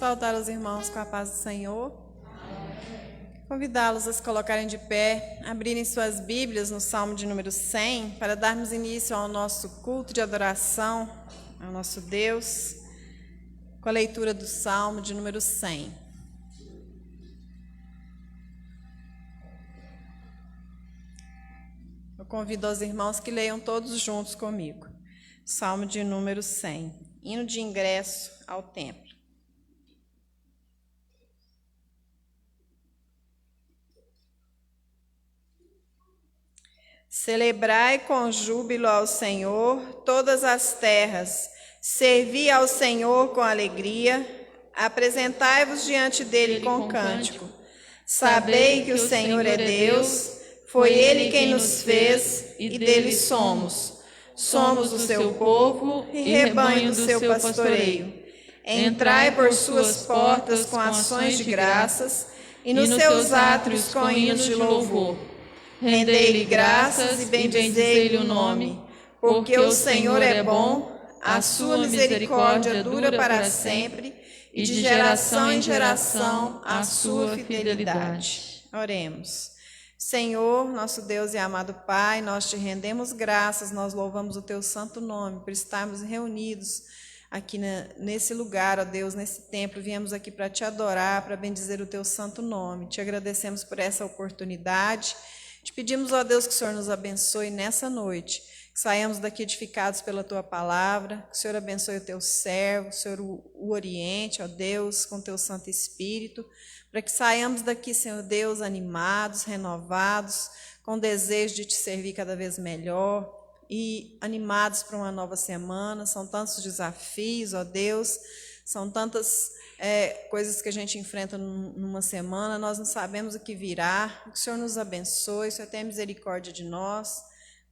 Saudar os irmãos com a paz do Senhor. Convidá-los a se colocarem de pé, abrirem suas Bíblias no Salmo de número 100, para darmos início ao nosso culto de adoração ao nosso Deus, com a leitura do Salmo de número 100. Eu convido os irmãos que leiam todos juntos comigo. Salmo de número 100, hino de ingresso ao templo. Celebrai com júbilo ao Senhor todas as terras, servi ao Senhor com alegria, apresentai-vos diante dele com cântico. Sabei que o Senhor é Deus, foi ele quem nos fez e dele somos. Somos o seu povo e rebanho do seu pastoreio. Entrai por suas portas com ações de graças e nos seus átrios com hinos de louvor. Rendei-lhe graças e bendizei-lhe o nome, porque o Senhor é bom, a sua misericórdia dura para sempre, e de geração em geração a sua fidelidade. Oremos. Senhor, nosso Deus e amado Pai, nós te rendemos graças, nós louvamos o teu santo nome por estarmos reunidos aqui nesse lugar, ó Deus, nesse templo. Viemos aqui para te adorar, para bendizer o teu santo nome. Te agradecemos por essa oportunidade. Te pedimos, ó Deus, que o Senhor nos abençoe nessa noite, que saiamos daqui edificados pela tua palavra, que o Senhor abençoe o teu servo, que o Senhor o oriente, ó Deus, com o teu Santo Espírito, para que saiamos daqui, Senhor Deus, animados, renovados, com desejo de te servir cada vez melhor e animados para uma nova semana. São tantos desafios, ó Deus, são tantas coisas que a gente enfrenta numa semana, nós não sabemos o que virá. Que o Senhor nos abençoe, o Senhor tenha misericórdia de nós,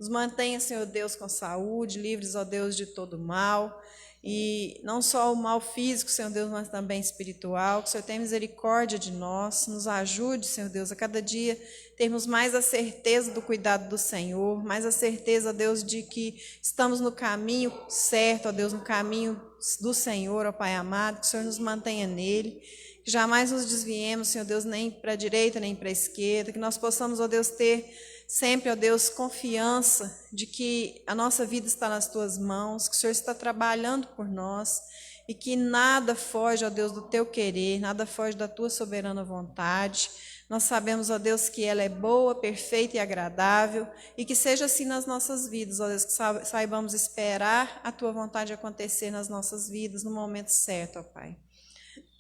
nos mantenha, Senhor Deus, com saúde, livres, ó Deus, de todo mal, e não só o mal físico, Senhor Deus, mas também espiritual. Que o Senhor tenha misericórdia de nós, nos ajude, Senhor Deus, a cada dia termos mais a certeza do cuidado do Senhor, mais a certeza, ó Deus, de que estamos no caminho certo, ó Deus, no caminho do Senhor, ó Pai amado. Que o Senhor nos mantenha nele, que jamais nos desviemos, Senhor Deus, nem para a direita, nem para a esquerda, que nós possamos, ó Deus, ter sempre, ó Deus, confiança de que a nossa vida está nas tuas mãos, que o Senhor está trabalhando por nós e que nada foge, ó Deus, do teu querer, nada foge da tua soberana vontade. Nós sabemos, ó Deus, que ela é boa, perfeita e agradável, e que seja assim nas nossas vidas, ó Deus, que saibamos esperar a tua vontade acontecer nas nossas vidas no momento certo, ó Pai.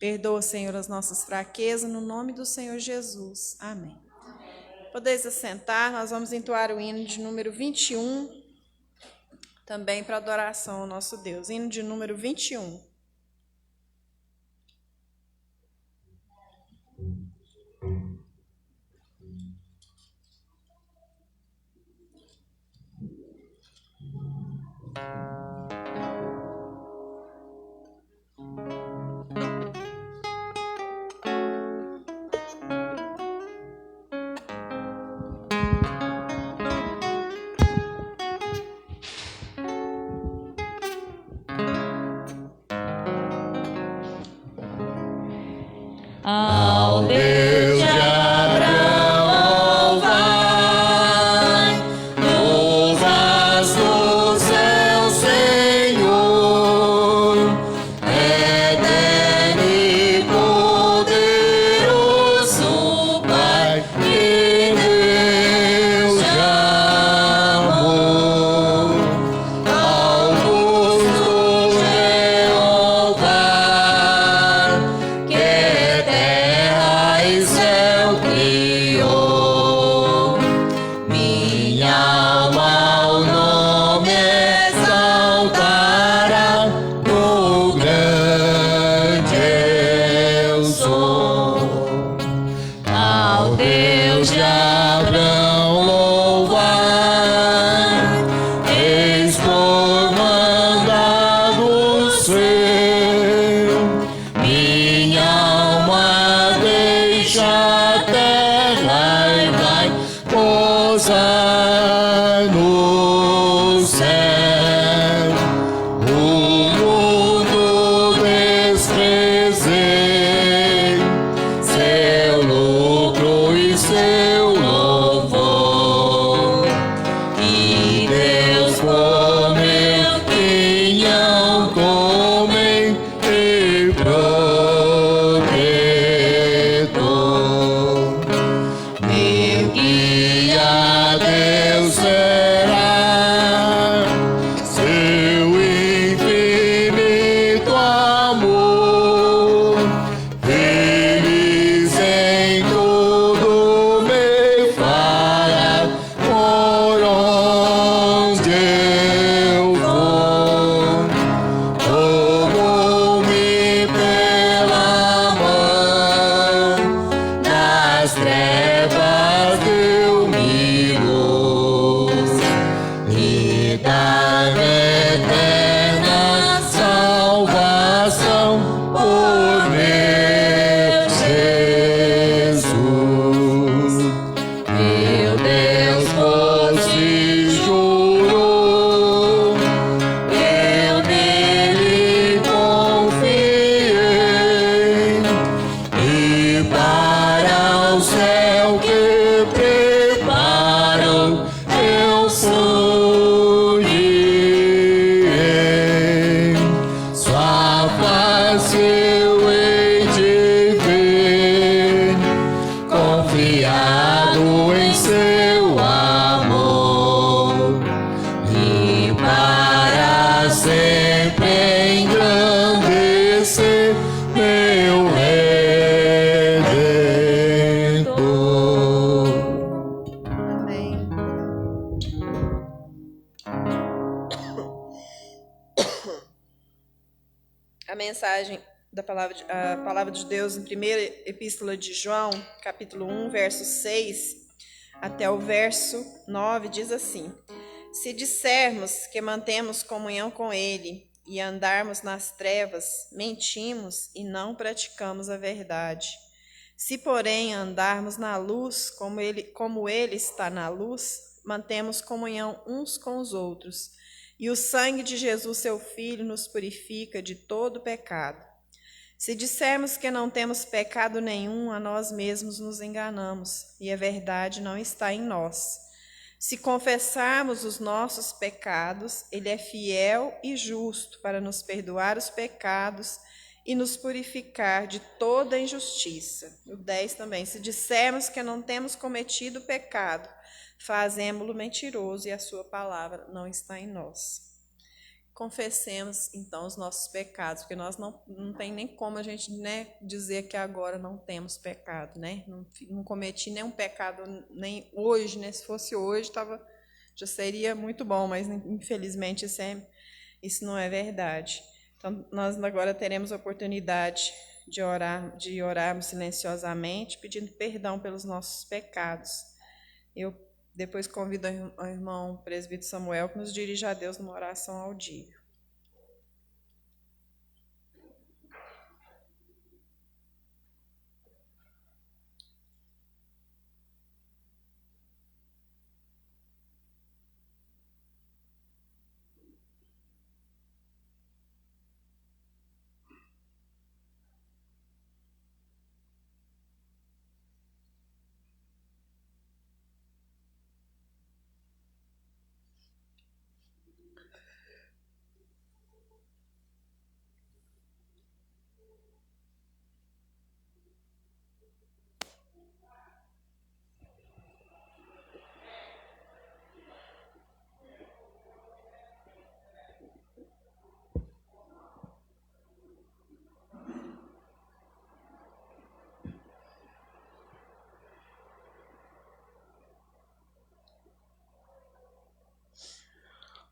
Perdoa, Senhor, as nossas fraquezas, no nome do Senhor Jesus. Amém. Podeis assentar, nós vamos entoar o hino de número 21, também para adoração ao nosso Deus. Hino de número 21. Ao Deus de Abraão, vai, louvas do céu, Senhor, eterno e poderoso Pai, que Deus de amor, ao rosto de Jeová, que terra e mensagem a palavra de Deus em primeira epístola de João, capítulo 1, verso 6 até o verso 9, diz assim: Se dissermos que mantemos comunhão com Ele e andarmos nas trevas, mentimos e não praticamos a verdade. Se, porém, andarmos na luz, como ele está na luz, mantemos comunhão uns com os outros, e o sangue de Jesus, seu Filho, nos purifica de todo pecado. Se dissermos que não temos pecado nenhum, a nós mesmos nos enganamos, e a verdade não está em nós. Se confessarmos os nossos pecados, Ele é fiel e justo para nos perdoar os pecados e nos purificar de toda injustiça. O 10 também. Se dissermos que não temos cometido pecado, fazemo-lo mentiroso e a sua palavra não está em nós. Confessemos, então, os nossos pecados, porque nós não tem nem como a gente, né, dizer que agora não temos pecado, né? Não cometi nenhum pecado nem hoje, né? Se fosse hoje, já seria muito bom, mas infelizmente isso não é verdade. Então, nós agora teremos a oportunidade de orarmos silenciosamente, pedindo perdão pelos nossos pecados. Eu depois convido o irmão presbítero Samuel que nos dirija a Deus numa oração audível.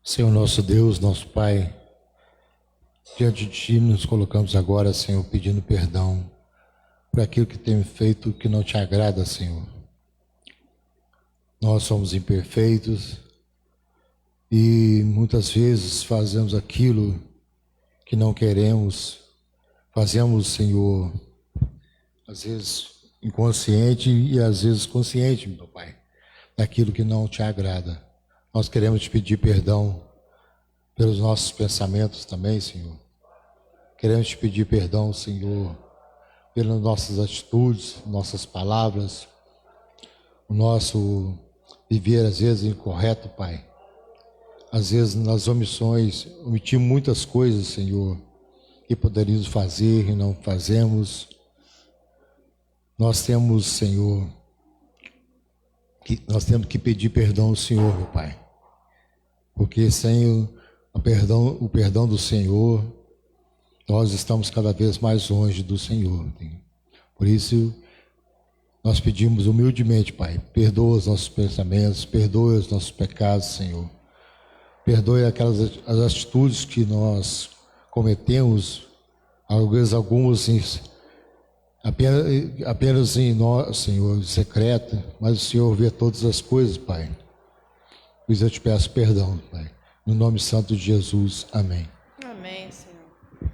Senhor nosso Deus, nosso Pai, diante de Ti nos colocamos agora, Senhor, pedindo perdão por aquilo que temos feito que não Te agrada, Senhor. Nós somos imperfeitos e muitas vezes fazemos aquilo que não queremos, fazemos, Senhor, às vezes inconsciente e às vezes consciente, meu Pai, daquilo que não Te agrada. Nós queremos Te pedir perdão pelos nossos pensamentos também, Senhor. Queremos Te pedir perdão, Senhor, pelas nossas atitudes, nossas palavras, o nosso viver às vezes incorreto, Pai. Às vezes nas omissões, omitimos muitas coisas, Senhor, que poderíamos fazer e não fazemos. Nós temos, Senhor, nós temos que pedir perdão ao Senhor, meu Pai. Porque sem o perdão do Senhor, nós estamos cada vez mais longe do Senhor. Por isso, nós pedimos humildemente, Pai, perdoa os nossos pensamentos, perdoa os nossos pecados, Senhor. Perdoe as atitudes que nós cometemos, algumas apenas em nós, Senhor, secreta, mas o Senhor vê todas as coisas, Pai. Por isso eu te peço perdão, Pai. No nome santo de Jesus. Amém. Amém, Senhor.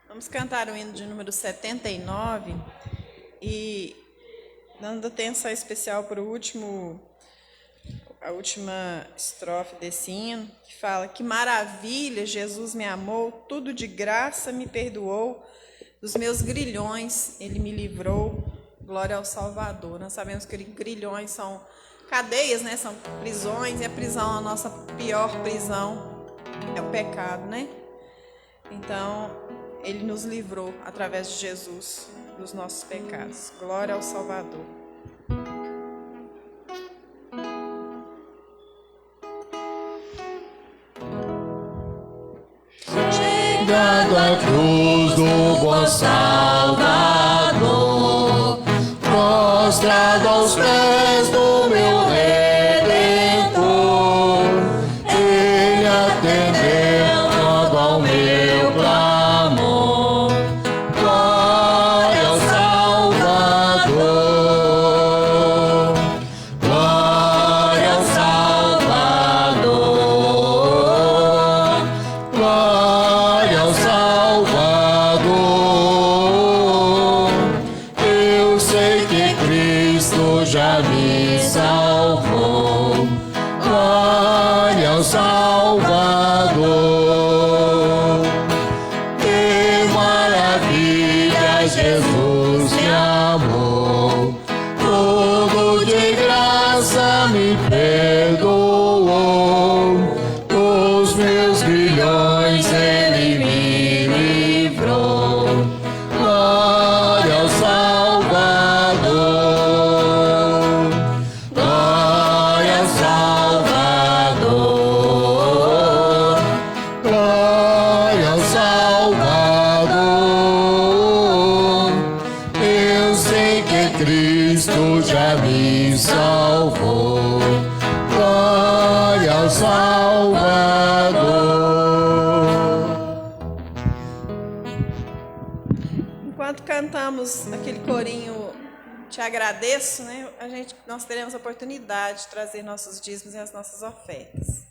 Vamos cantar o hino de número 79 e dando atenção especial para a última estrofe desse hino, que fala: que maravilha, Jesus me amou, tudo de graça me perdoou, dos meus grilhões Ele me livrou, glória ao Salvador. Nós sabemos que grilhões são cadeias, né? São prisões, e a prisão, a nossa pior prisão é o pecado, né? Então, Ele nos livrou através de Jesus dos nossos pecados. Glória ao Salvador. Chegando à cruz do bom Salvador, prostrado aos pés do meu Redentor, Ele atendeu todo ao meu clamor. Salvador. Que maravilha, Jesus me amou, tudo de graça me perdoou, dos meus grilhões Ele me livrou. Glória ao Salvador, glória ao Salvador, glória ao Salvador. Eu sei que Cristo já me salvou. Glória ao Salvador. Enquanto cantamos aquele corinho Te Agradeço, né, nós teremos a oportunidade de trazer nossos dízimos e as nossas ofertas.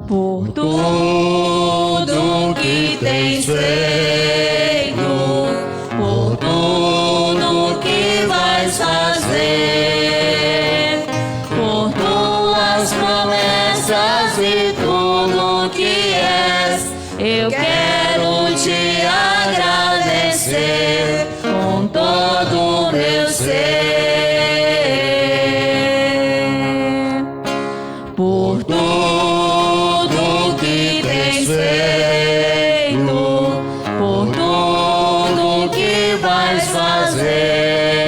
Por tudo que tens feito, por tudo que vais fazer, por tuas promessas e tudo que és, eu quero te agradecer com todo o meu ser. Por tudo que tens feito, por tudo que vais fazer,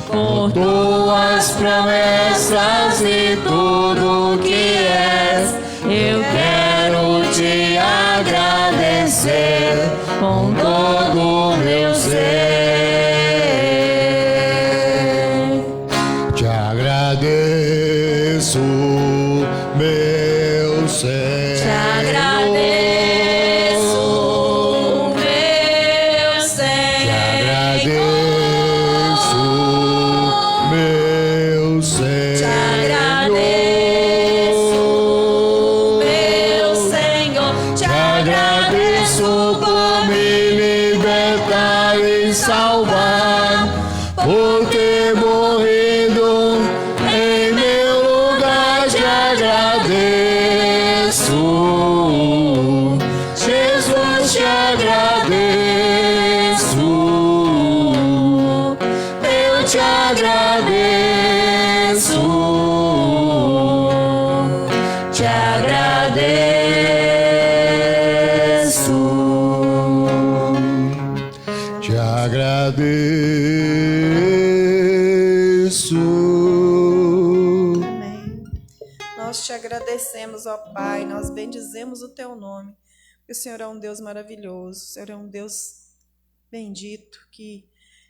por tuas promessas e tudo que és, eu quero te agradecer com todo o meu ser. Te agradeço, meu Senhor. Te agradeço, meu Senhor. Te agradeço, meu Senhor. Te agradeço por me libertar e salvar, por ter morrido em meu lugar. Te agradeço, Jesus, te agradeço, eu te agradeço, te agradeço, te agradeço. Amém. Nós te agradecemos, ó Pai, nós bendizemos o teu nome, porque o Senhor é um Deus maravilhoso, o Senhor é um Deus bendito, que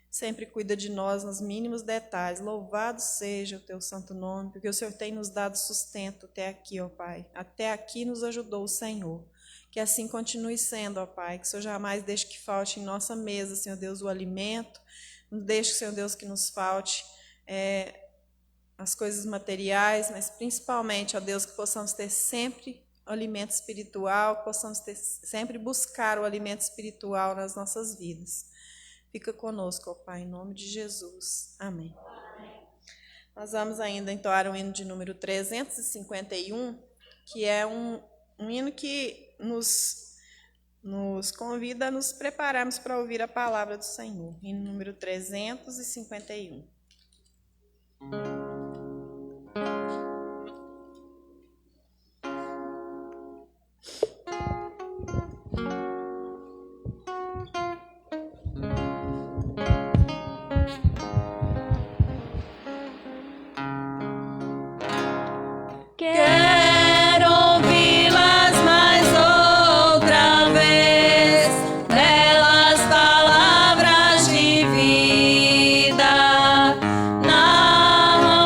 sempre cuida de nós nos mínimos detalhes. Louvado seja o teu santo nome, porque o Senhor tem nos dado sustento até aqui, ó Pai. Até aqui nos ajudou o Senhor. Que assim continue sendo, ó Pai, que o Senhor jamais deixe que falte em nossa mesa, Senhor Deus, o alimento. Não deixe, Senhor Deus, que nos falte as coisas materiais, mas principalmente, ó Deus, que possamos ter sempre o alimento espiritual, que possamos sempre buscar o alimento espiritual nas nossas vidas. Fica conosco, ó Pai, em nome de Jesus. Amém. Nós vamos ainda entoar o hino de número 351, que é um hino que nos convida a nos prepararmos para ouvir a palavra do Senhor. Hino número 351. Quero ouvi-las mais outra vez, belas palavras de vida, na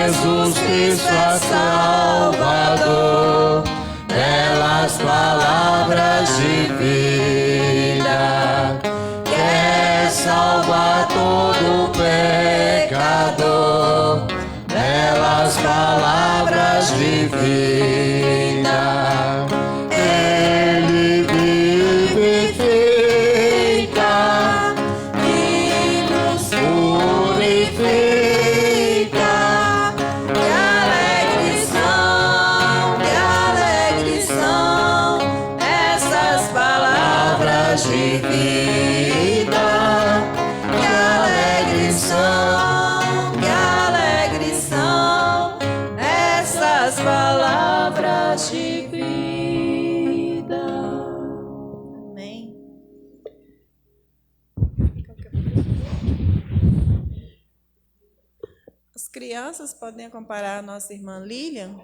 Jesus Cristo é Salvador, belas palavras de vida, quer salvar todo pecador, belas palavras de vida. Ele vivifica e nos purifica. Que alegres são essas palavras de vida. Que alegres são essas palavras de vida. Amém. As crianças podem acompanhar a nossa irmã Lilian.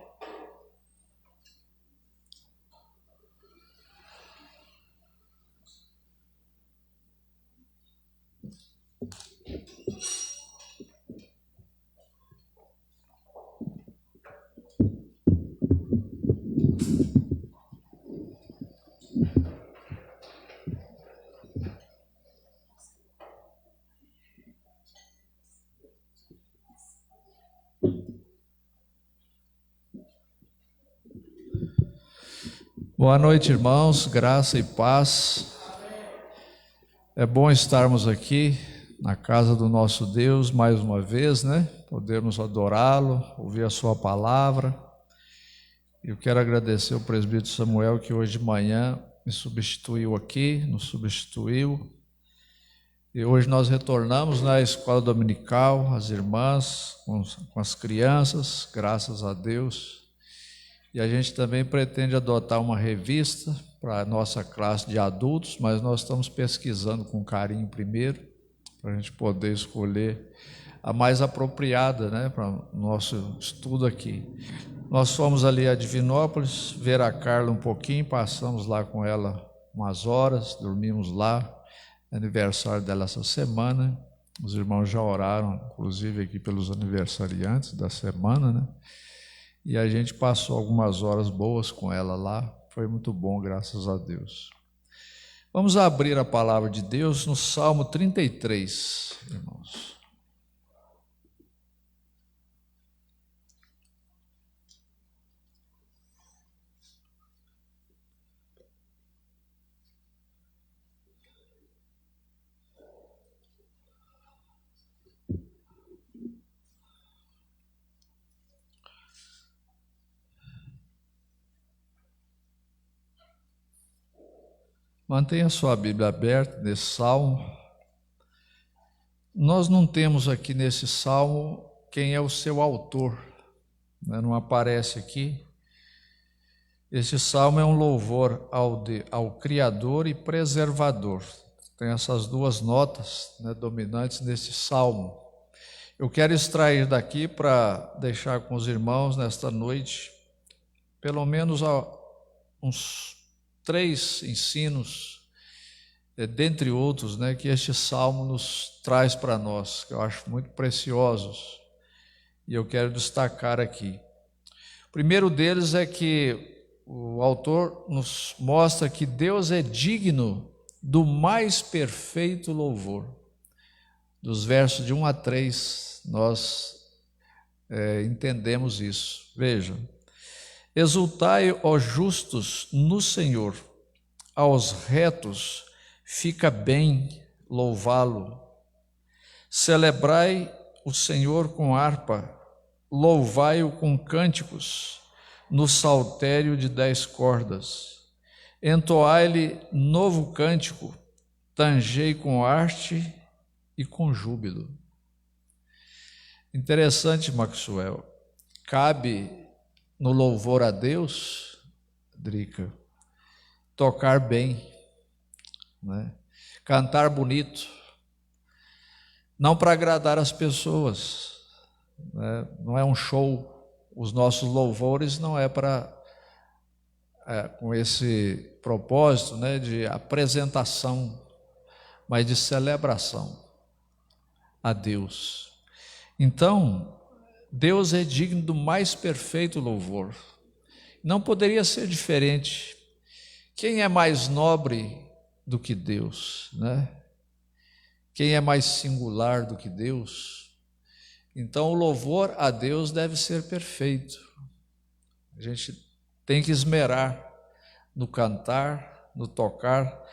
Boa noite, irmãos, graça e paz. É bom estarmos aqui na casa do nosso Deus mais uma vez, né? Podermos adorá-lo, ouvir a sua palavra. Eu quero agradecer ao presbítero Samuel que hoje de manhã me substituiu aqui, nos substituiu. E hoje nós retornamos na escola dominical, as irmãs, com as crianças, graças a Deus. E a gente também pretende adotar uma revista para a nossa classe de adultos, mas nós estamos pesquisando com carinho primeiro, para a gente poder escolher a mais apropriada, né, para o nosso estudo aqui. Nós fomos ali a Divinópolis, ver a Carla um pouquinho, passamos lá com ela umas horas, dormimos lá, aniversário dela essa semana. Os irmãos já oraram, inclusive, aqui pelos aniversariantes da semana, né? E a gente passou algumas horas boas com ela lá, foi muito bom, graças a Deus. Vamos abrir a palavra de Deus no Salmo 33, irmãos. Mantenha sua Bíblia aberta nesse salmo. Nós não temos aqui nesse salmo quem é o seu autor, né? Não aparece aqui. Esse salmo é um louvor ao Criador e Preservador. Tem essas duas notas, né, dominantes nesse salmo. Eu quero extrair daqui para deixar com os irmãos nesta noite, pelo menos uns 3 ensinos, dentre outros, né, que este salmo nos traz para nós, que eu acho muito preciosos, e eu quero destacar aqui. O primeiro deles é que o autor nos mostra que Deus é digno do mais perfeito louvor. Dos versos de 1 a 3, nós entendemos isso. Veja: exultai, ó justos, no Senhor, aos retos fica bem louvá-lo. Celebrai o Senhor com harpa, louvai-o com cânticos, no saltério de 10 cordas. Entoai-lhe novo cântico, tangei com arte e com júbilo. Interessante, Maxwell. Cabe no louvor a Deus, Drica, tocar bem, né? Cantar bonito, não para agradar as pessoas, né? Não é um show. Os nossos louvores não é para com esse propósito, né, de apresentação, mas de celebração a Deus. Então, Deus é digno do mais perfeito louvor. Não poderia ser diferente. Quem é mais nobre do que Deus, né? Quem é mais singular do que Deus? Então o louvor a Deus deve ser perfeito. A gente tem que esmerar no cantar, no tocar.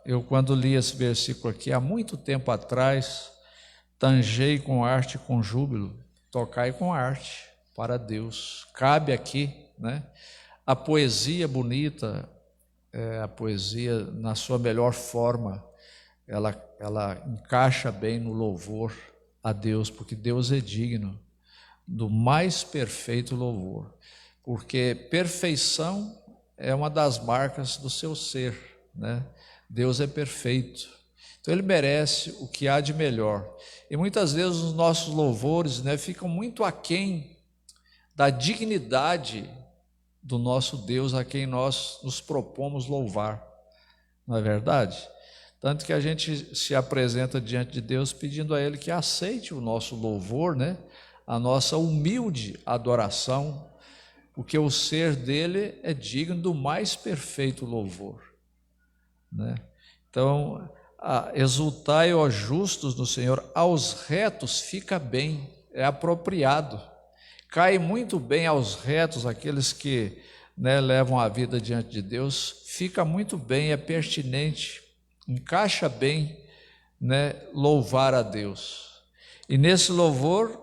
Eu quando li esse versículo aqui, há muito tempo atrás, tangei com arte e com júbilo, tocai com arte para Deus. Cabe aqui, né? A poesia bonita, a poesia na sua melhor forma, ela encaixa bem no louvor a Deus, porque Deus é digno do mais perfeito louvor, porque perfeição é uma das marcas do seu ser, né? Deus é perfeito, então Ele merece o que há de melhor. E muitas vezes os nossos louvores, né, ficam muito aquém da dignidade do nosso Deus a quem nós nos propomos louvar, não é verdade? Tanto que a gente se apresenta diante de Deus pedindo a Ele que aceite o nosso louvor, né? A nossa humilde adoração, porque o ser dele é digno do mais perfeito louvor, né? Então, exultai, ó justos do Senhor, aos retos fica bem, é apropriado, cai muito bem aos retos, aqueles que, né, levam a vida diante de Deus, fica muito bem, é pertinente, encaixa bem, né, louvar a Deus. E nesse louvor,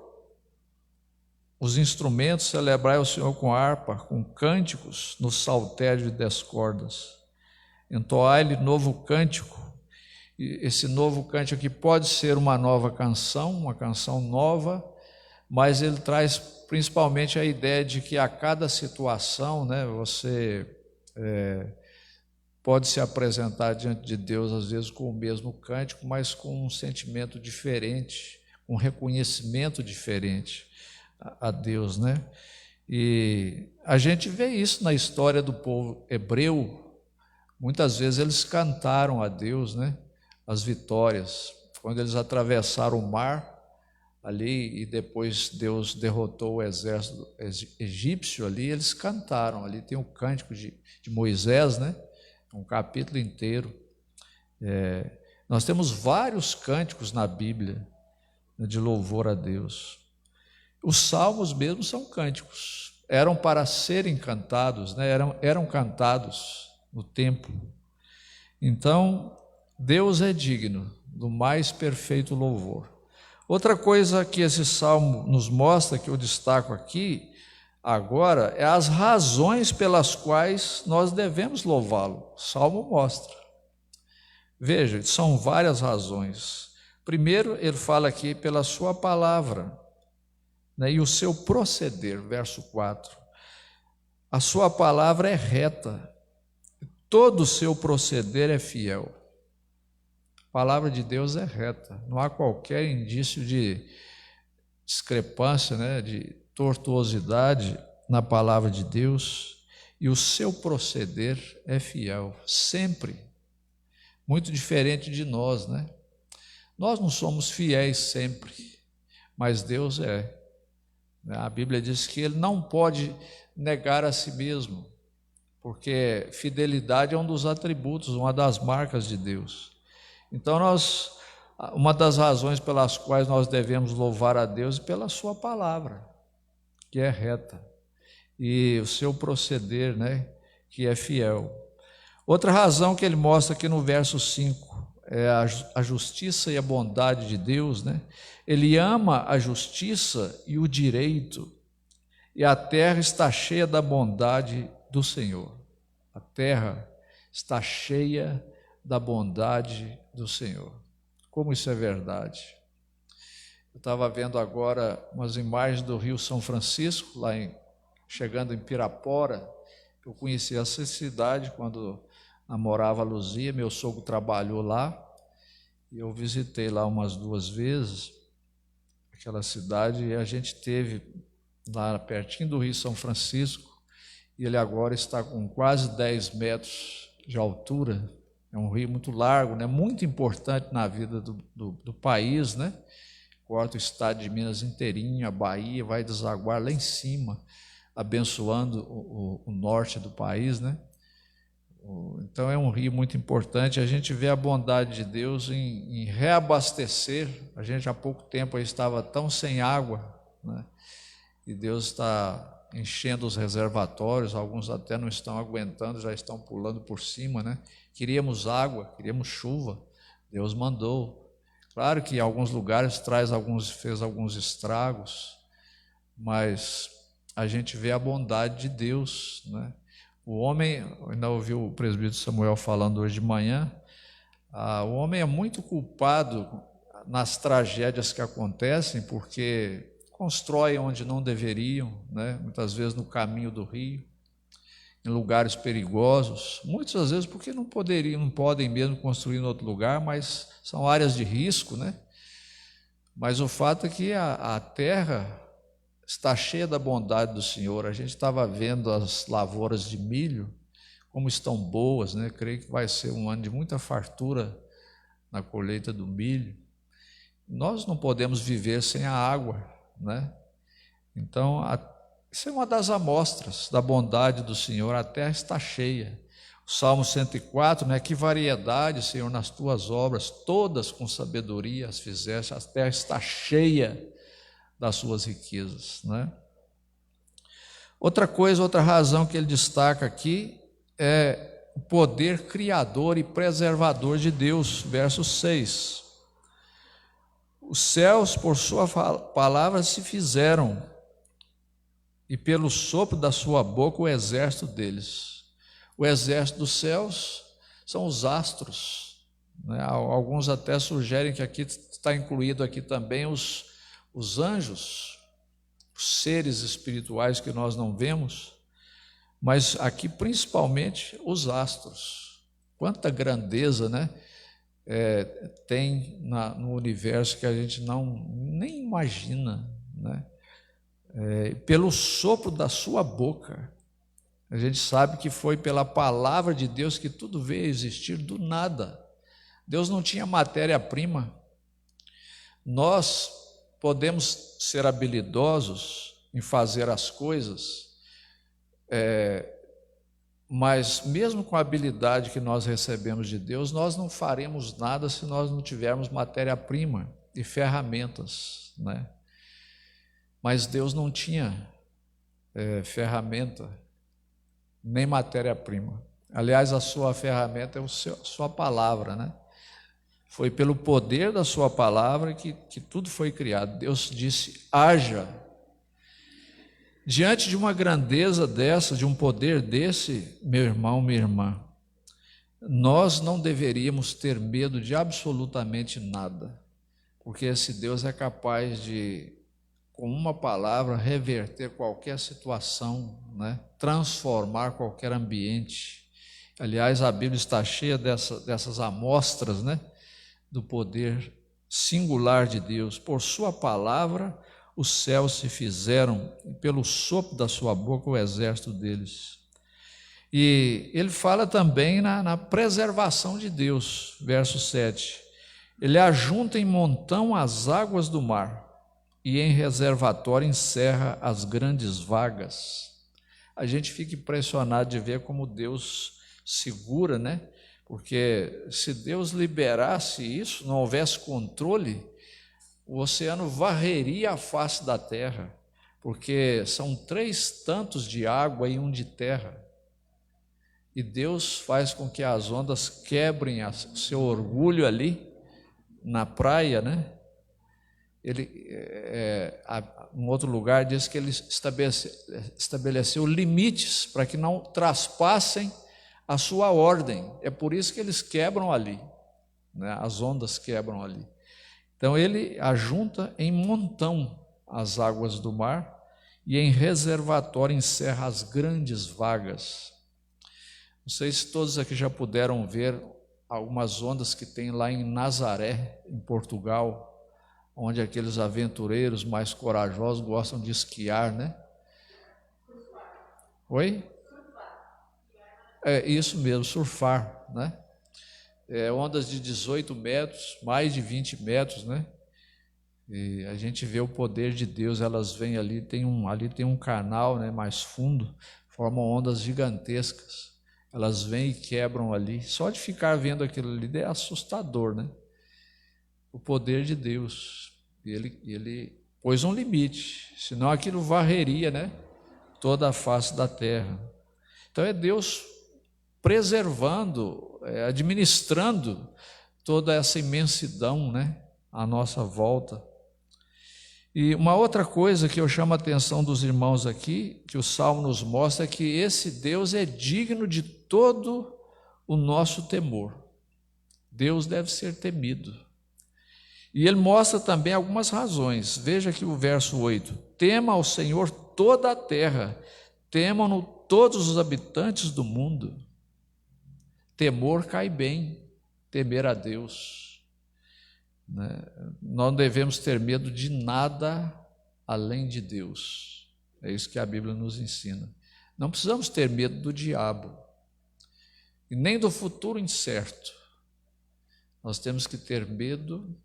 os instrumentos, celebrai o Senhor com harpa, com cânticos, no saltério de 10 cordas. Entoai-lhe novo cântico. E esse novo cântico aqui pode ser uma nova canção, uma canção nova, mas ele traz principalmente a ideia de que a cada situação, né, você pode se apresentar diante de Deus, às vezes com o mesmo cântico, mas com um sentimento diferente, um reconhecimento diferente a Deus, né? E a gente vê isso na história do povo hebreu. Muitas vezes eles cantaram a Deus, né, as vitórias. Quando eles atravessaram o mar ali e depois Deus derrotou o exército egípcio ali, eles cantaram. Ali tem o cântico de Moisés, né? Um capítulo inteiro. Nós temos vários cânticos na Bíblia, né, de louvor a Deus. Os salmos mesmo são cânticos, eram para serem cantados, né? eram cantados no templo. Então, Deus é digno do mais perfeito louvor. Outra coisa que esse salmo nos mostra, que eu destaco aqui agora, é as razões pelas quais nós devemos louvá-lo. O salmo mostra. Veja, são várias razões. Primeiro, ele fala aqui pela sua palavra, né, e o seu proceder, verso 4. A sua palavra é reta, todo o seu proceder é fiel. A palavra de Deus é reta, não há qualquer indício de discrepância, né, de tortuosidade na palavra de Deus, e o seu proceder é fiel, sempre. Muito diferente de nós, né? Nós não somos fiéis sempre, mas Deus é. A Bíblia diz que Ele não pode negar a si mesmo, porque fidelidade é um dos atributos, uma das marcas de Deus. Então uma das razões pelas quais nós devemos louvar a Deus é pela sua palavra, que é reta, e o seu proceder, né, que é fiel. Outra razão que ele mostra aqui no verso 5 é a justiça e a bondade de Deus, né? Ele ama a justiça e o direito, e a terra está cheia da bondade do Senhor. A terra está cheia da bondade do Senhor. Como isso é verdade? Eu estava vendo agora umas imagens do Rio São Francisco, chegando em Pirapora. Eu conheci essa cidade quando namorava a Luzia, meu sogro trabalhou lá, e eu visitei lá umas 2 vezes, aquela cidade, e a gente teve lá pertinho do Rio São Francisco, e ele agora está com quase 10 metros de altura. É um rio muito largo, né? Muito importante na vida do país, né? corta o estado de Minas inteirinho, a Bahia, vai desaguar lá em cima, abençoando o norte do país, né? Então é um rio muito importante. A gente vê a bondade de Deus em reabastecer. A gente há pouco tempo estava tão sem água, né? E Deus está enchendo os reservatórios, alguns até não estão aguentando, já estão pulando por cima, né? Queríamos água, queríamos chuva, Deus mandou. Claro que em alguns lugares fez alguns estragos, mas a gente vê a bondade de Deus, né? O homem, ainda ouvi o presbítero Samuel falando hoje de manhã, o homem é muito culpado nas tragédias que acontecem, porque constroem onde não deveriam, né? Muitas vezes no caminho do rio, em lugares perigosos, muitas vezes porque não podem mesmo construir em outro lugar, mas são áreas de risco, né? Mas o fato é que a terra está cheia da bondade do Senhor. A gente estava vendo as lavouras de milho, como estão boas, né? Creio que vai ser um ano de muita fartura na colheita do milho. Nós não podemos viver sem a água, né? Então, isso é uma das amostras da bondade do Senhor. A terra está cheia. O Salmo 104, né? Que variedade, Senhor, nas tuas obras, todas com sabedoria as fizeste. A terra está cheia das suas riquezas, né? Outra coisa, outra razão que ele destaca aqui é o poder criador e preservador de Deus, verso 6. Os céus, por sua palavra, se fizeram, e pelo sopro da sua boca o exército deles. O exército dos céus são os astros, né? Alguns até sugerem que aqui está incluído aqui também os anjos, os seres espirituais que nós não vemos, mas aqui principalmente os astros. Quanta grandeza, né? Tem no universo que a gente nem imagina, né? Pelo sopro da sua boca, a gente sabe que foi pela palavra de Deus que tudo veio a existir do nada. Deus não tinha matéria-prima. Nós podemos ser habilidosos em fazer as coisas, mas mesmo com a habilidade que nós recebemos de Deus, nós não faremos nada se nós não tivermos matéria-prima e ferramentas, né? Mas Deus não tinha ferramenta, nem matéria-prima. Aliás, a sua ferramenta é a sua palavra, né? Foi pelo poder da sua palavra que tudo foi criado. Deus disse, haja. Diante de uma grandeza dessa, de um poder desse, meu irmão, minha irmã, nós não deveríamos ter medo de absolutamente nada, porque esse Deus é capaz de, com uma palavra, reverter qualquer situação, né? Transformar qualquer ambiente. Aliás, a Bíblia está cheia dessas amostras, né? Do poder singular de Deus. Por sua palavra os céus se fizeram, e pelo sopro da sua boca o exército deles. E ele fala também na preservação de Deus, verso 7. Ele ajunta em montão as águas do mar, e em reservatório encerra as grandes vagas. A gente fica impressionado de ver como Deus segura, né? Porque se Deus liberasse isso, não houvesse controle, o oceano varreria a face da terra, porque são 3 tantos de água e 1 de terra. E Deus faz com que as ondas quebrem o seu orgulho ali na praia, né? Um outro lugar diz que ele estabeleceu limites para que não traspassem a sua ordem. É por isso que eles quebram ali, né? As ondas quebram ali. Então ele ajunta em montão as águas do mar e em reservatório encerra as grandes vagas. Não sei se todos aqui já puderam ver algumas ondas que tem lá em Nazaré, em Portugal, onde aqueles aventureiros mais corajosos gostam de esquiar, né? Oi? É isso mesmo, surfar, né? Ondas de 18 metros, mais de 20 metros, né? E a gente vê o poder de Deus, elas vêm ali tem um canal, né, mais fundo, formam ondas gigantescas. Elas vêm e quebram ali. Só de ficar vendo aquilo ali é assustador, né? O poder de Deus. Ele pôs um limite, senão aquilo varreria, né, toda a face da terra. Então é Deus preservando, administrando toda essa imensidão, né, à nossa volta. E uma outra coisa que eu chamo a atenção dos irmãos aqui, que o Salmo nos mostra, é que esse Deus é digno de todo o nosso temor. Deus deve ser temido. E ele mostra também algumas razões. Veja aqui o verso 8. Tema ao Senhor toda a terra, temam-no todos os habitantes do mundo. Temor cai bem, temer a Deus. Nós não devemos ter medo de nada além de Deus. É isso que a Bíblia nos ensina. Não precisamos ter medo do diabo e nem do futuro incerto. Nós temos que ter medo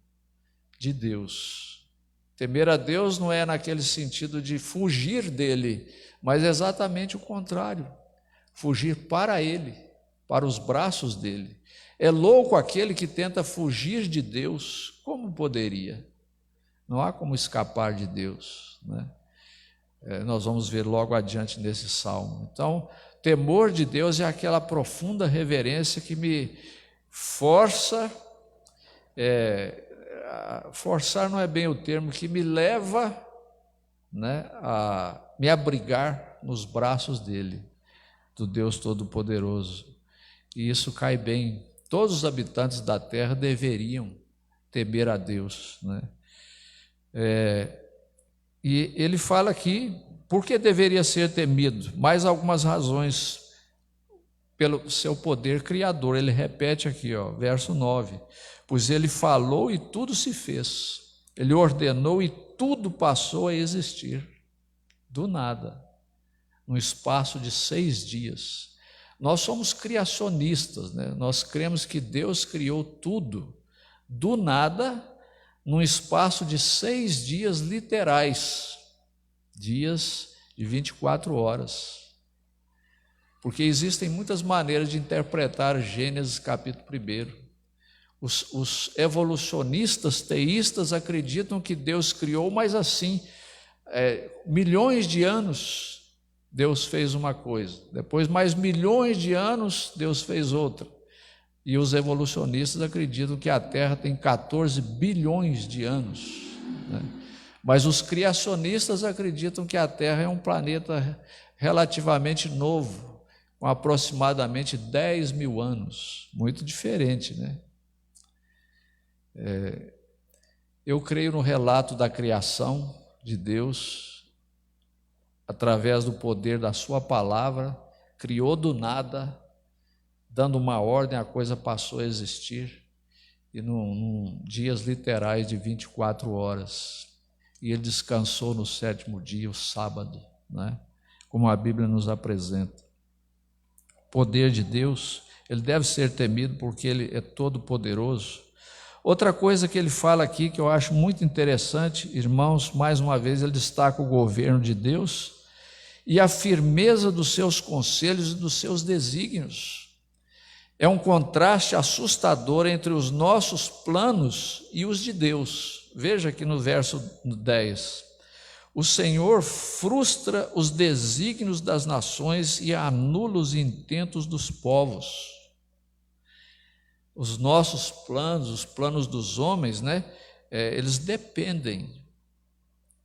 de Deus. Temer a Deus não é naquele sentido de fugir dele, mas é exatamente o contrário. Fugir para ele, para os braços dele. É louco aquele que tenta fugir de Deus. Como poderia? Não há como escapar de Deus, né? Nós vamos ver logo adiante nesse salmo. Então, temor de Deus é aquela profunda reverência que me força, forçar não é bem o termo, que me leva, né, a me abrigar nos braços dele, do Deus Todo-Poderoso. E isso cai bem. Todos os habitantes da terra deveriam temer a Deus, né? E ele fala aqui, por que deveria ser temido? Mais algumas razões, pelo seu poder criador. Ele repete aqui, verso 9, pois ele falou e tudo se fez, ele ordenou e tudo passou a existir, do nada, no espaço de 6 dias. Nós somos criacionistas, né? Nós cremos que Deus criou tudo, do nada, num espaço de 6 dias literais, dias de 24 horas. Porque existem muitas maneiras de interpretar Gênesis capítulo 1. Os evolucionistas teístas acreditam que Deus criou, mas assim, milhões de anos Deus fez uma coisa, depois mais milhões de anos Deus fez outra. E os evolucionistas acreditam que a Terra tem 14 bilhões de anos, né? Mas os criacionistas acreditam que a Terra é um planeta relativamente novo, com aproximadamente 10 mil anos, muito diferente, né? Eu creio no relato da criação de Deus, através do poder da sua palavra, criou do nada, dando uma ordem, a coisa passou a existir, e num dias literais de 24 horas, e ele descansou no 7º dia, o sábado, né? Como a Bíblia nos apresenta. O poder de Deus, ele deve ser temido porque ele é todo poderoso. Outra coisa que ele fala aqui, que eu acho muito interessante, irmãos, mais uma vez ele destaca o governo de Deus e a firmeza dos seus conselhos e dos seus desígnios. É um contraste assustador entre os nossos planos e os de Deus. Veja aqui no verso 10. O Senhor frustra os desígnios das nações e anula os intentos dos povos. Os nossos planos, os planos dos homens, né? Eles dependem,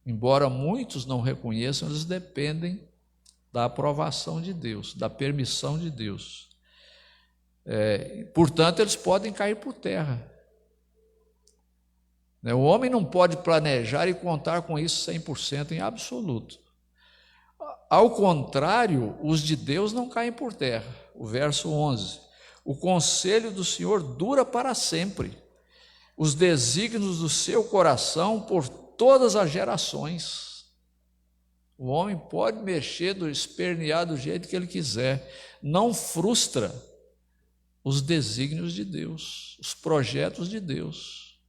embora muitos não reconheçam, eles dependem da aprovação de Deus, da permissão de Deus. Portanto, eles podem cair por terra. O homem não pode planejar e contar com isso 100% em absoluto. Ao contrário, os de Deus não caem por terra. O verso 11. O conselho do Senhor dura para sempre, os desígnios do seu coração por todas as gerações. O homem pode mexer, espernear do jeito que ele quiser, não frustra os desígnios de Deus, os projetos de Deus,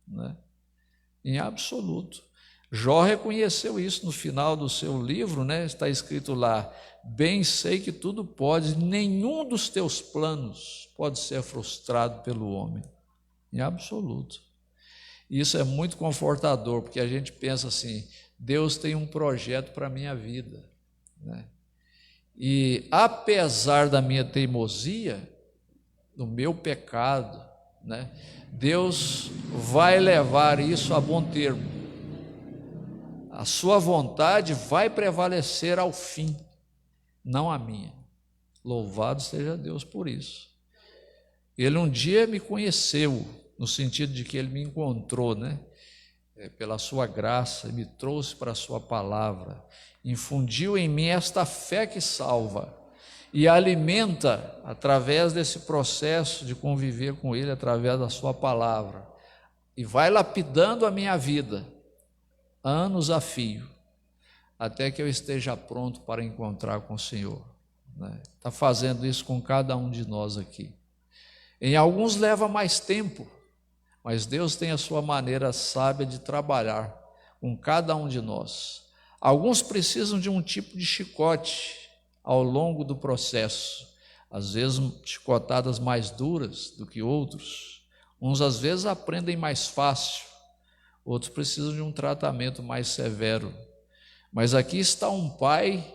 né? em absoluto. Jó reconheceu isso no final do seu livro, né? Está escrito lá: bem sei que tudo pode, nenhum dos teus planos pode ser frustrado pelo homem, em absoluto. Isso é muito confortador, porque a gente pensa assim: Deus tem um projeto para a minha vida, né? E apesar da minha teimosia, do meu pecado, né, Deus vai levar isso a bom termo. A sua vontade vai prevalecer ao fim, não a minha. Louvado seja Deus por isso. Ele um dia me conheceu, no sentido de que ele me encontrou, né? Pela sua graça, me trouxe para a sua palavra, infundiu em mim esta fé que salva e alimenta através desse processo de conviver com ele, através da sua palavra, e vai lapidando a minha vida, anos a fio, até que eu esteja pronto para encontrar com o Senhor, né? Está fazendo isso com cada um de nós aqui. Em alguns leva mais tempo, mas Deus tem a sua maneira sábia de trabalhar com cada um de nós. Alguns precisam de um tipo de chicote ao longo do processo, às vezes chicotadas mais duras do que outros. Uns às vezes aprendem mais fácil, outros precisam de um tratamento mais severo. Mas aqui está um pai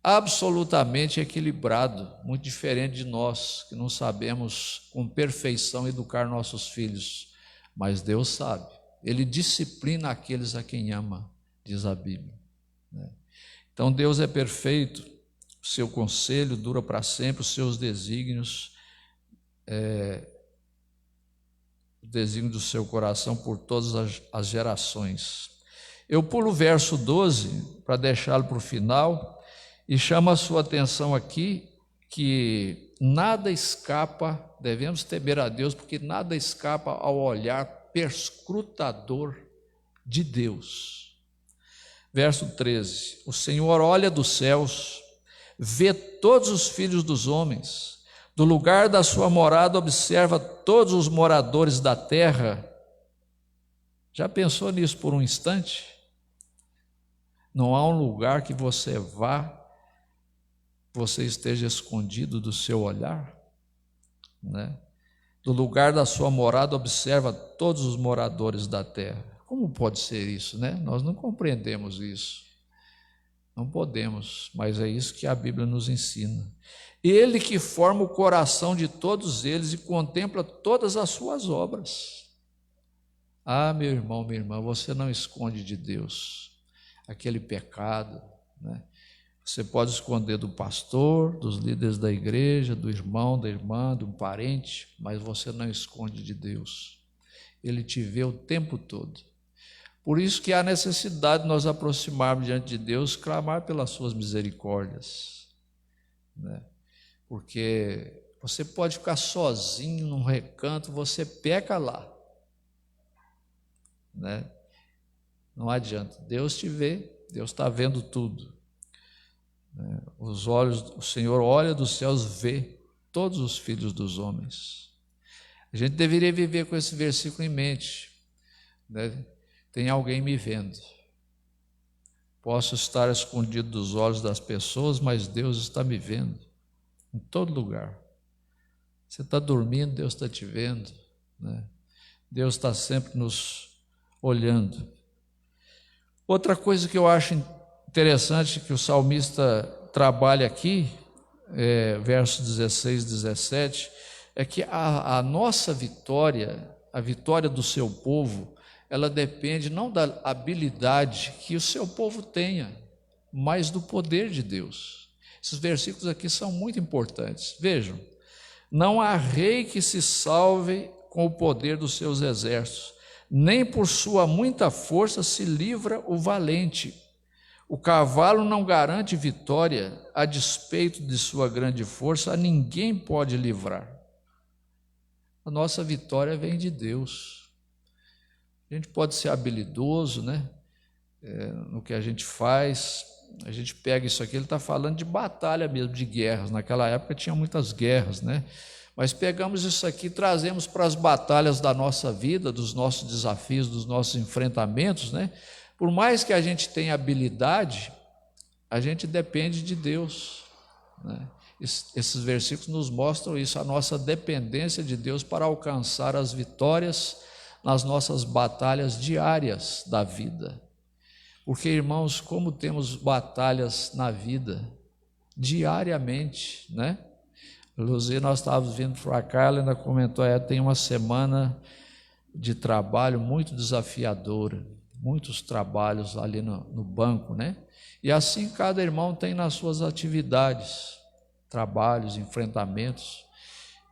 absolutamente equilibrado, muito diferente de nós, que não sabemos com perfeição educar nossos filhos, mas Deus sabe. Ele disciplina aqueles a quem ama, diz a Bíblia, né? Então Deus é perfeito, o seu conselho dura para sempre, os seus desígnios, o desígnio do seu coração por todas as gerações. Eu pulo o verso 12 para deixá-lo para o final, e chama a sua atenção aqui que nada escapa, devemos temer a Deus, porque nada escapa ao olhar perscrutador de Deus. Verso 13: o Senhor olha dos céus, vê todos os filhos dos homens, do lugar da sua morada observa todos os moradores da terra. Já pensou nisso por um instante? Não há um lugar que você vá, você esteja escondido do seu olhar, né? Do lugar da sua morada observa todos os moradores da terra. Como pode ser isso, né? Nós não compreendemos isso, não podemos, mas é isso que a Bíblia nos ensina. Ele que forma o coração de todos eles e contempla todas as suas obras. Ah, meu irmão, minha irmã, você não esconde de Deus aquele pecado, né? Você pode esconder do pastor, dos líderes da igreja, do irmão, da irmã, de um parente, mas você não esconde de Deus. Ele te vê o tempo todo. Por isso que há necessidade de nós aproximarmos diante de Deus, clamar pelas suas misericórdias, né? Porque você pode ficar sozinho num recanto, você peca lá, né? Não adianta, Deus te vê, Deus está vendo tudo. Os olhos, o Senhor olha dos céus, vê todos os filhos dos homens. A gente deveria viver com esse versículo em mente, né? Tem alguém me vendo. Posso estar escondido dos olhos das pessoas, mas Deus está me vendo em todo lugar. Você está dormindo, Deus está te vendo, né? Deus está sempre nos olhando. Outra coisa que eu acho interessante que o salmista trabalha aqui, versos 16 e 17, é que a nossa vitória, a vitória do seu povo, ela depende não da habilidade que o seu povo tenha, mas do poder de Deus. Esses versículos aqui são muito importantes. Vejam: não há rei que se salve com o poder dos seus exércitos, nem por sua muita força se livra o valente. O cavalo não garante vitória, a despeito de sua grande força, a ninguém pode livrar. A nossa vitória vem de Deus. A gente pode ser habilidoso, né? No que a gente faz, a gente pega isso aqui, ele está falando de batalha mesmo, de guerras. Naquela época tinha muitas guerras, né? Mas pegamos isso aqui, trazemos para as batalhas da nossa vida, dos nossos desafios, dos nossos enfrentamentos, né? Por mais que a gente tenha habilidade, a gente depende de Deus, né? Esses versículos nos mostram isso, a nossa dependência de Deus para alcançar as vitórias nas nossas batalhas diárias da vida. Porque, irmãos, como temos batalhas na vida diariamente, né? Luzia, nós estávamos vindo para cá, ela ainda comentou, tem uma semana de trabalho muito desafiadora, muitos trabalhos ali no banco, né? E assim cada irmão tem nas suas atividades, trabalhos, enfrentamentos,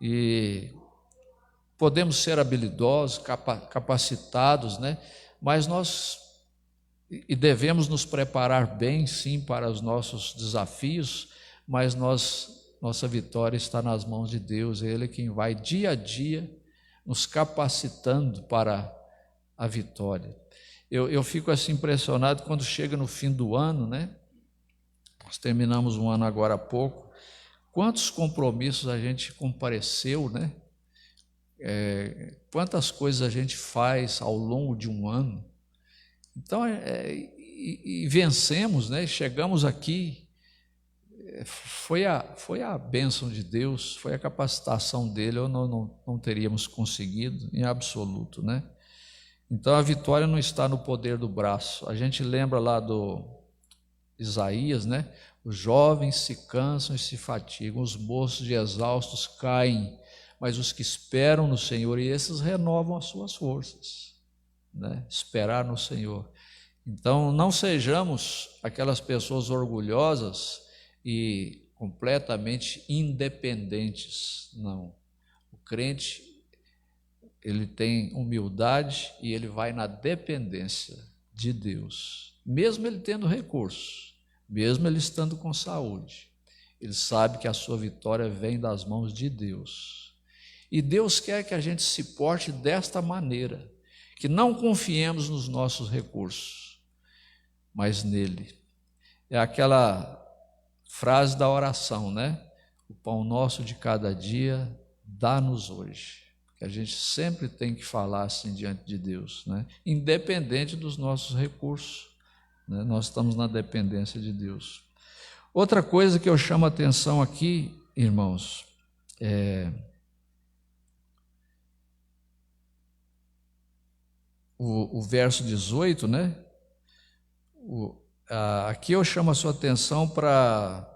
e podemos ser habilidosos, capacitados, né? Mas nós devemos nos preparar bem, sim, para os nossos desafios, mas nossa vitória está nas mãos de Deus, é Ele quem vai dia a dia nos capacitando para a vitória. Eu fico assim impressionado quando chega no fim do ano, né? Nós terminamos um ano agora há pouco, quantos compromissos a gente compareceu, né? Quantas coisas a gente faz ao longo de um ano. Então, e vencemos, né? Chegamos aqui, foi a bênção de Deus, foi a capacitação dele, ou não teríamos conseguido em absoluto, né? Então a vitória não está no poder do braço. A gente lembra lá do Isaías, né? Os jovens se cansam e se fatigam, os moços e exaustos caem, mas os que esperam no Senhor, e esses renovam as suas forças, né? Esperar no Senhor. Então não sejamos aquelas pessoas orgulhosas e completamente independentes, não. O crente, ele tem humildade e ele vai na dependência de Deus, mesmo ele tendo recursos, mesmo ele estando com saúde, ele sabe que a sua vitória vem das mãos de Deus, e Deus quer que a gente se porte desta maneira, que não confiemos nos nossos recursos, mas nele. É aquela frase da oração, né? O pão nosso de cada dia, dá-nos hoje. Que a gente sempre tem que falar assim diante de Deus, né? Independente dos nossos recursos, né? Nós estamos na dependência de Deus. Outra coisa que eu chamo a atenção aqui, irmãos, o verso 18, né? Aqui eu chamo a sua atenção para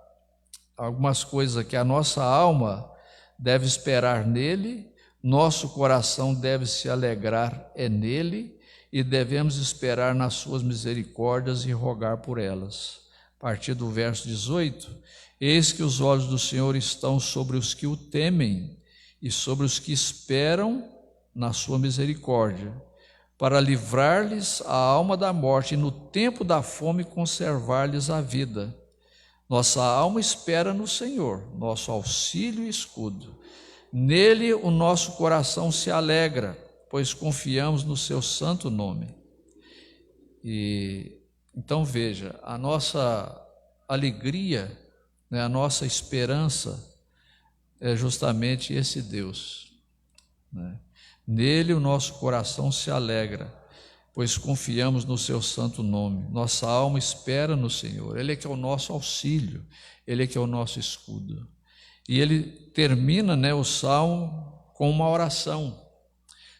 algumas coisas aqui. A nossa alma deve esperar nele, nosso coração deve se alegrar nele, e devemos esperar nas suas misericórdias e rogar por elas. A partir do verso 18, eis que os olhos do Senhor estão sobre os que o temem e sobre os que esperam na sua misericórdia, para livrar-lhes a alma da morte e no tempo da fome conservar-lhes a vida. Nossa alma espera no Senhor, nosso auxílio e escudo. Nele o nosso coração se alegra, pois confiamos no seu santo nome. E então veja, a nossa alegria, né, a nossa esperança é justamente esse Deus, né? Nele o nosso coração se alegra, pois confiamos no seu santo nome. Nossa alma espera no Senhor, Ele é que é o nosso auxílio, Ele é que é o nosso escudo. E ele termina, né, o salmo com uma oração: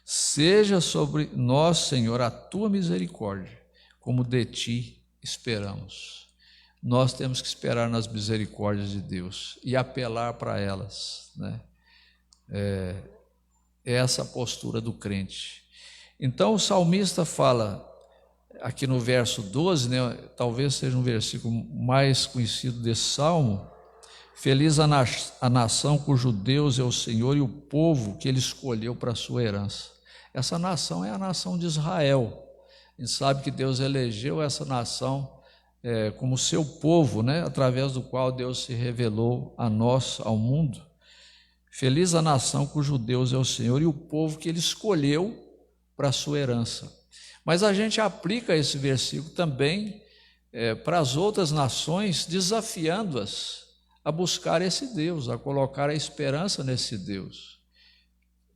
seja sobre nós, Senhor, a tua misericórdia, como de ti esperamos. Nós temos que esperar nas misericórdias de Deus e apelar para elas, né? É essa a postura do crente. Então o salmista fala aqui no verso 12, né, talvez seja um versículo mais conhecido desse salmo: feliz a nação cujo Deus é o Senhor e o povo que ele escolheu para a sua herança. Essa nação é a nação de Israel. A gente sabe que Deus elegeu essa nação como seu povo, né, através do qual Deus se revelou a nós, ao mundo. Feliz a nação cujo Deus é o Senhor e o povo que ele escolheu para a sua herança. Mas a gente aplica esse versículo também para as outras nações, desafiando-as a buscar esse Deus, a colocar a esperança nesse Deus,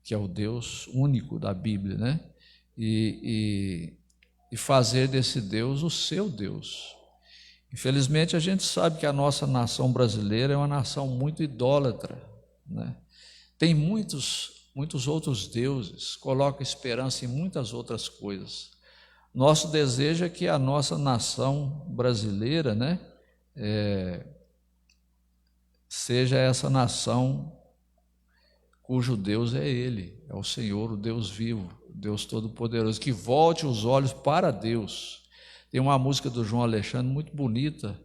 que é o Deus único da Bíblia, né? E fazer desse Deus o seu Deus. Infelizmente, a gente sabe que a nossa nação brasileira é uma nação muito idólatra, né? Tem muitos outros deuses, coloca esperança em muitas outras coisas. Nosso desejo é que a nossa nação brasileira, né, seja essa nação cujo Deus é Ele, é o Senhor, o Deus vivo, o Deus Todo-Poderoso, que volte os olhos para Deus. Tem uma música do João Alexandre muito bonita,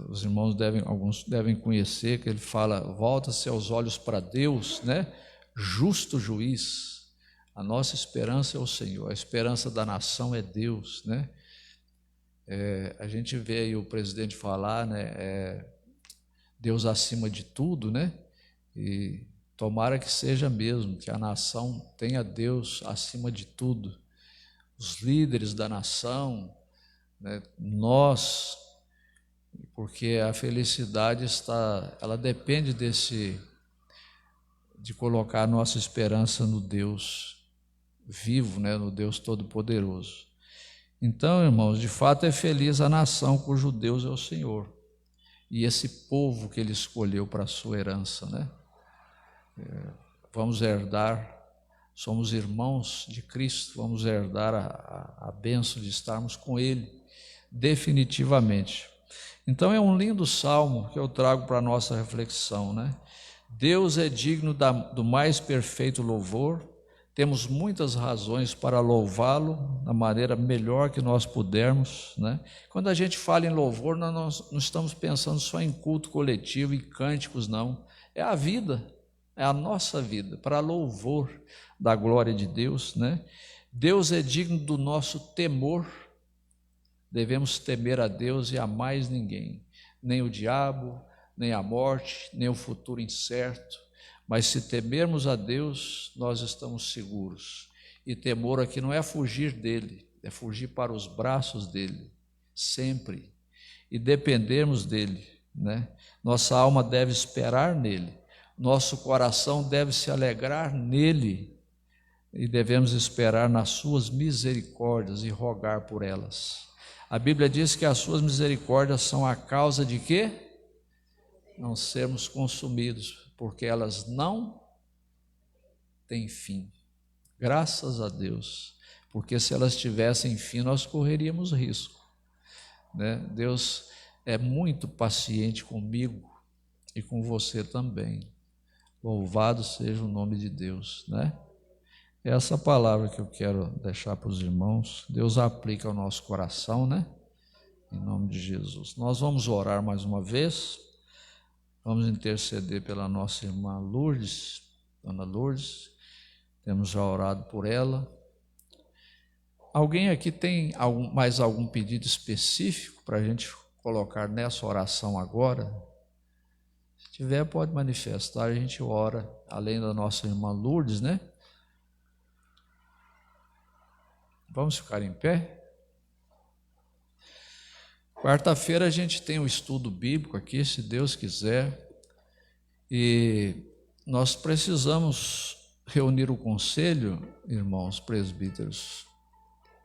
os irmãos alguns devem conhecer, que ele fala: volta-se aos olhos para Deus, né? Justo juiz. A nossa esperança é o Senhor, a esperança da nação é Deus, né? A gente vê aí o presidente falar, né? Deus acima de tudo, né? E tomara que seja mesmo, que a nação tenha Deus acima de tudo. Os líderes da nação, né? Nós, porque a felicidade ela depende de colocar a nossa esperança no Deus vivo, né, no Deus Todo-Poderoso. Então, irmãos, de fato é feliz a nação cujo Deus é o Senhor, e esse povo que Ele escolheu para a sua herança, né? Vamos herdar, somos irmãos de Cristo, vamos herdar a bênção de estarmos com Ele, definitivamente. Então é um lindo salmo que eu trago para a nossa reflexão, né? Deus é digno do mais perfeito louvor. Temos muitas razões para louvá-lo da maneira melhor que nós pudermos, né? Quando a gente fala em louvor, nós não estamos pensando só em culto coletivo e cânticos, não. É a vida, é a nossa vida, para louvor da glória de Deus, né? Deus é digno do nosso temor. Devemos temer a Deus e a mais ninguém, nem o diabo, nem a morte, nem o futuro incerto. Mas se temermos a Deus, nós estamos seguros. E temor aqui não é fugir dele, é fugir para os braços dele, sempre. E dependermos dele, né? Nossa alma deve esperar nele, nosso coração deve se alegrar nele, e devemos esperar nas suas misericórdias e rogar por elas. A Bíblia diz que as suas misericórdias são a causa de quê? Não sermos consumidos, porque elas não têm fim. Graças a Deus, porque se elas tivessem fim, nós correríamos risco, né? Deus é muito paciente comigo e com você também. Louvado seja o nome de Deus, né? É essa palavra que eu quero deixar para os irmãos. Deus aplica ao nosso coração, né? Em nome de Jesus. Nós vamos orar mais uma vez. Vamos interceder pela nossa irmã Lourdes, Dona Lourdes. Temos já orado por ela. Alguém aqui tem mais algum pedido específico para a gente colocar nessa oração agora? Se tiver, pode manifestar, a gente ora, além da nossa irmã Lourdes, né? Vamos ficar em pé? Quarta-feira a gente tem um estudo bíblico aqui, se Deus quiser, e nós precisamos reunir o conselho, irmãos presbíteros,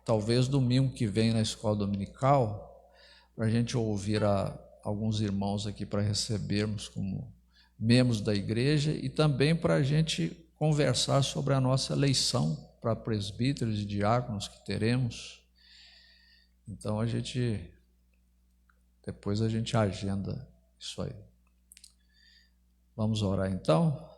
talvez domingo que vem na escola dominical, para a gente ouvir alguns irmãos aqui para recebermos como membros da igreja e também para a gente conversar sobre a nossa eleição para presbíteros e diáconos que teremos. Então depois a gente agenda isso aí. Vamos orar então?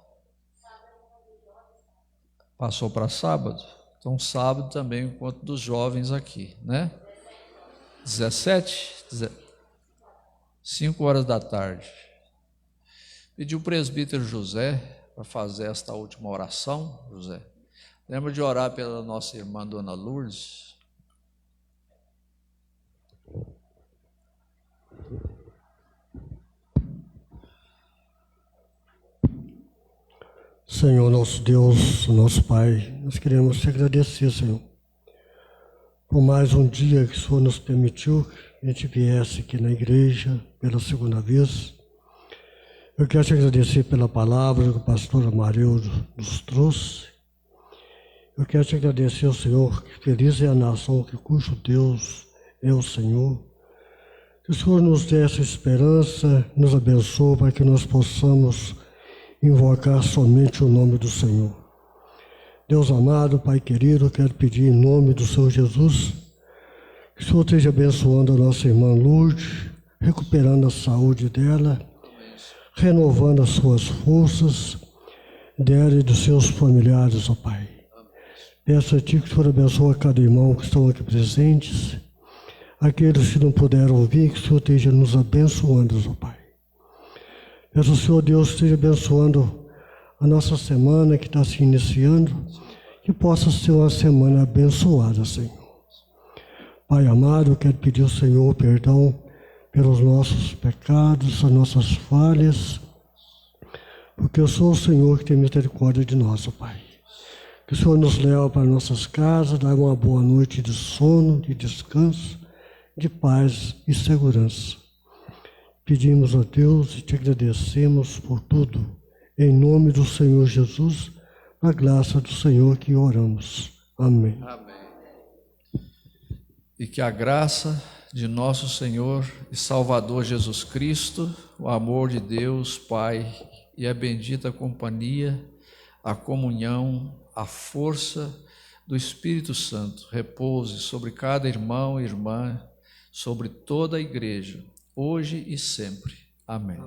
Passou para sábado? Então sábado também o encontro dos jovens aqui, né? 5 horas da tarde. Pedi o presbítero José para fazer esta última oração. José, lembra de orar pela nossa irmã Dona Lourdes? Senhor, nosso Deus, nosso Pai, nós queremos te agradecer, Senhor, por mais um dia que o Senhor nos permitiu que a gente viesse aqui na igreja pela segunda vez. Eu quero te agradecer pela palavra que o pastor Amarildo nos trouxe. Eu quero te agradecer ao Senhor, que feliz é a nação que cujo Deus é o Senhor. Que o Senhor nos dê essa esperança, nos abençoe para que nós possamos invocar somente o nome do Senhor. Deus amado, Pai querido, eu quero pedir em nome do Senhor Jesus, que o Senhor esteja abençoando a nossa irmã Lourdes, recuperando a saúde dela, renovando as suas forças, dela e dos seus familiares, ó Pai. Peço a Ti que o Senhor abençoe a cada irmão que estão aqui presentes, aqueles que não puderam ouvir, que o Senhor esteja nos abençoando, ó Pai. Peço ao Senhor Deus que esteja abençoando a nossa semana que está se iniciando, que possa ser uma semana abençoada, Senhor. Pai amado, eu quero pedir ao Senhor perdão pelos nossos pecados, as nossas falhas, porque eu sou o Senhor que tem misericórdia de nós, ó Pai. Que o Senhor nos leve para nossas casas, dá uma boa noite de sono, de descanso, de paz e segurança. Pedimos a Deus e te agradecemos por tudo. Em nome do Senhor Jesus, a graça do Senhor que oramos. Amém. Amém. E que a graça de nosso Senhor e Salvador Jesus Cristo, o amor de Deus, Pai, e a bendita companhia, a comunhão, a força do Espírito Santo repouse sobre cada irmão e irmã, sobre toda a igreja, hoje e sempre. Amém.